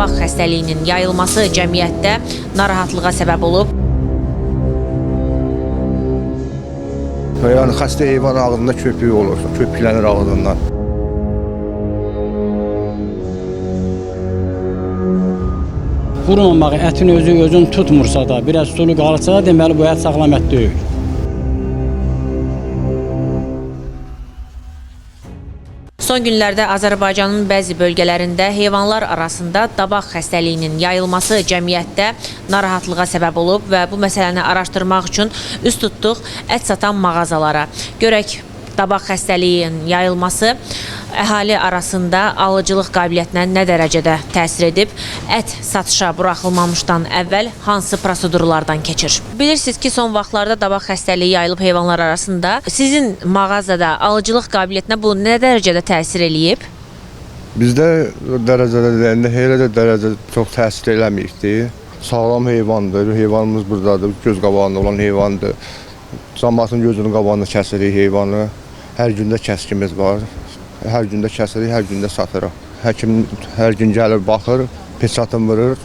dabaq xəstəliyinin yayılması cəmiyyətdə narahatlığa səbəb olub. Yəni xəstə heyvan ağzında köpük olur, köpüklənir ağzından. Vurulmamaq, ətin özünü tutmursa da, biraz sulu qalırsa, deməli bu ət sağlam ət deyil. Son günlərdə Azərbaycanın bəzi bölgələrində heyvanlar arasında dabaq xəstəliyinin yayılması cəmiyyətdə narahatlığa səbəb olub və bu məsələni araşdırmaq üçün üz tutduq ət satan mağazalara. Görək, dabaq xəstəliyinin yayılması əhali arasında alıcılıq qabiliyyətinə nə dərəcədə təsir edib, ət satışa buraxılmamışdan əvvəl hansı prosedurlardan keçir? Bilirsiniz ki, son vaxtlarda dabaq xəstəliyi yayılıb heyvanlar arasında. Sizin mağazada alıcılıq qabiliyyətinə bu nə dərəcədə təsir eləyib? Bizdə dərəcədə deyəndə elə də dərəcədə çox təsir eləməyibdir. Sağlam heyvandır, heyvanımız buradadır, göz qabağında olan heyvandır. Cəmiyyətin gözünün qabağında kəsirik heyvanı. Hər gündə kəskimiz var. Hər gündə kəsirik, hər gündə satırıq. Həkim hər gün gəlir, baxır, peçatını vurur,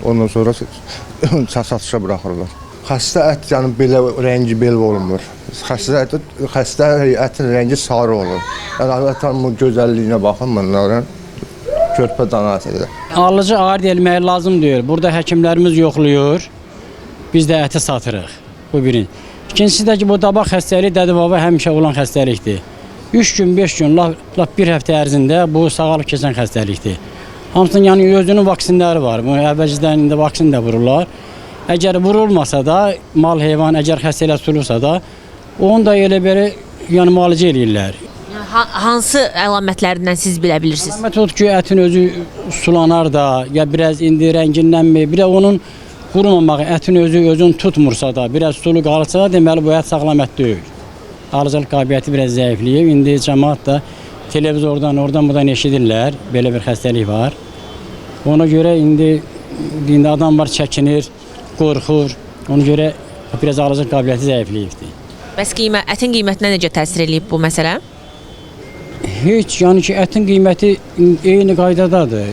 ondan sonra satışa buraxırlar. Xəstə ət yəni belə rəngi belə olmur. Xəstə ətin rəngi sarı olur. Yəni ətin gözəlliyinə baxın bunların körpə danası ilə. Alıcı ayırd etmək lazım deyil. Burada həkimlərimiz yoxlayır. Biz də əti satırıq. Bu birinci. İkincisi də ki, bu dabaq xəstəliyi dədə-baba həmişə olan xəstəlikdir. 3 gün, 5 gün, lap bir həftə ərzində bu sağalıb keçən xəstəlikdir. Hamısının yəni özünün vaksinləri var. Bu əvvəlcədən indi vaksin də vururlar. Əgər vurulmasa da, mal, heyvan əgər xəstəliyə tutulursa da, onu da elə belə yəni müalicə eləyirlər. Hansı əlamətlərindən siz bilə bilirsiniz? Əlamət odur ki, ətin özü sulanar da, ya biraz indi rənginlənmir, bir də onun qurumamağı, ətin özünü tutmursa da, biraz sulu qalırsa, deməli bu ət sağlam ət deyil. Alıcılıq qabiliyyəti biraz zəifləyib. İndi cəmaət də televizordan, oradan-buradan eşidirlər, belə bir xəstəlik var. Ona görə indi adamlar çəkinir, qorxur. Ona görə biraz alıcılıq qabiliyyəti zəifləyibdir. Bəs ətin qiymətinə necə təsir eləyib bu məsələ? Heç, yəni ki, ətin qiyməti eyni qaydadadır.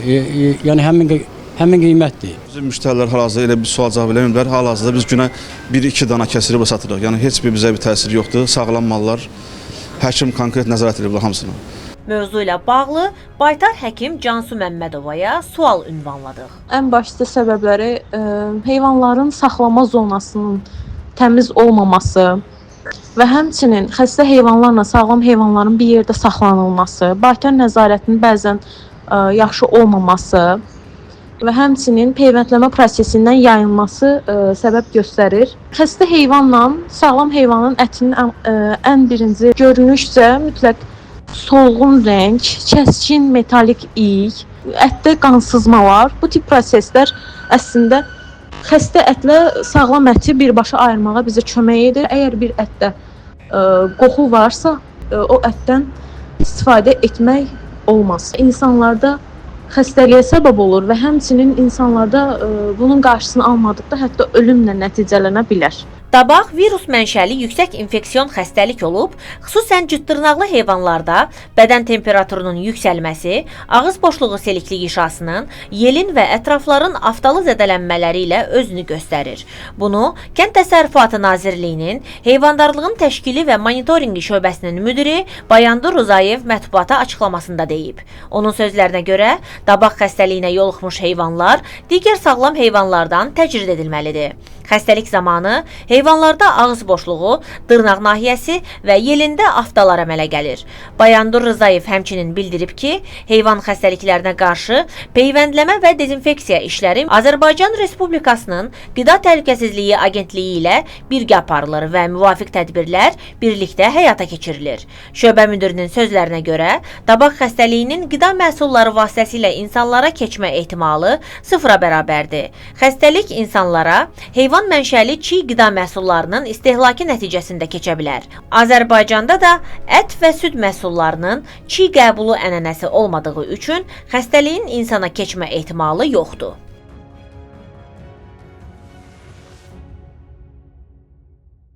Yəni həmin qiymətdir. Bizim müştərilər hal-hazırda elə bir sual cavab eləmirlər. Hal-hazırda biz günə 1-2 dana kəsirib və satırıq. Yəni heç bir bizə bir təsir yoxdur. Sağlam mallar, həkim konkret nəzarət edir hamısını. Mövzu ilə bağlı baytar həkim Cansu Məmmədovaya sual ünvanladıq. Ən başlıca səbəbləri heyvanların saxlama zonasının təmiz olmaması və həmçinin xəstə heyvanlarla sağlam heyvanların bir yerdə saxlanılması, baytar nəzarətinin bəzən yaxşı olmaması və həmçinin peyvəndləmə prosesindən yayılması səbəb göstərir. Xəstə heyvanla sağlam heyvanın ətinin ən birinci görünüşcə mütləq solğun rəng, kəskin metalik iy, ətdə qansızma var. Bu tip proseslər əslində xəstə ətlə sağlam əti birbaşa ayırmağa bizə kömək edir. Əgər bir ətdə qoxu varsa, o ətdən istifadə etmək olmaz. İnsanlarda xəstəliyə səbəb olur və həmçinin insanlarda bunun qarşısını almadıqda hətta ölümlə nəticələnə bilər. Dabaq virus mənşəli yüksək infeksiyon xəstəlik olub, xüsusən cütdırnaqlı heyvanlarda bədən temperaturunun yüksəlməsi, ağız boşluğu selikli işasının, yelin və ətrafların aftalı zədələnmələri ilə özünü göstərir. Bunu Kənd Təsərrüfatı Nazirliyinin Heyvandarlığın Təşkili və Monitorinqi şöbəsinin müdiri Bayandur Ruzayev mətbuata açıqlamasında deyib. Onun sözlərinə görə, dabaq xəstəliyinə yoluxmuş heyvanlar digər sağlam heyvanlardan təcrid edilməlidir. Xəstəlik zamanı heyvanlarda ağız boşluğu, dırnaq nahiyəsi və yelində aftalar əmələ gəlir. Bayandur Rızayev həmçinin bildirib ki, heyvan xəstəliklərinə qarşı peyvəndləmə və dezinfeksiya işləri Azərbaycan Respublikasının Qida Təhlükəsizliyi Agentliyi ilə birgə aparılır və müvafiq tədbirlər birlikdə həyata keçirilir. Şöbə müdirinin sözlərinə görə, dabaq xəstəliyinin qida məhsulları vasitəsilə insanlara keçmə ehtimalı sıfıra bərabərdir. Xəstəlik insanlara heyvan mənşəli çiğ qida məhsullarının istehlakı nəticəsində keçə bilər. Azərbaycanda da ət və süd məhsullarının çiğ qəbulu ənənəsi olmadığı üçün xəstəliyin insana keçmə ehtimalı yoxdur.